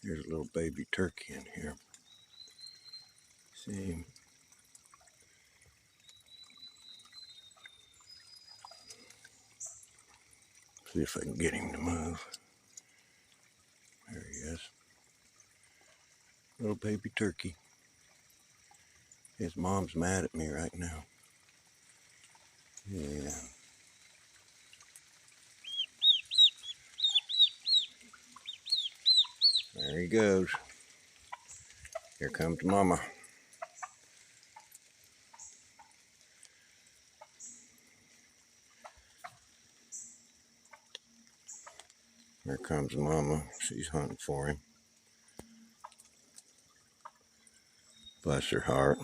There's a little baby turkey in here. See? See if I can get him to move. There he is. Little baby turkey. His mom's mad at me right now. Yeah. There he goes. Here comes Mama. Here comes Mama. She's hunting for him. Bless her heart.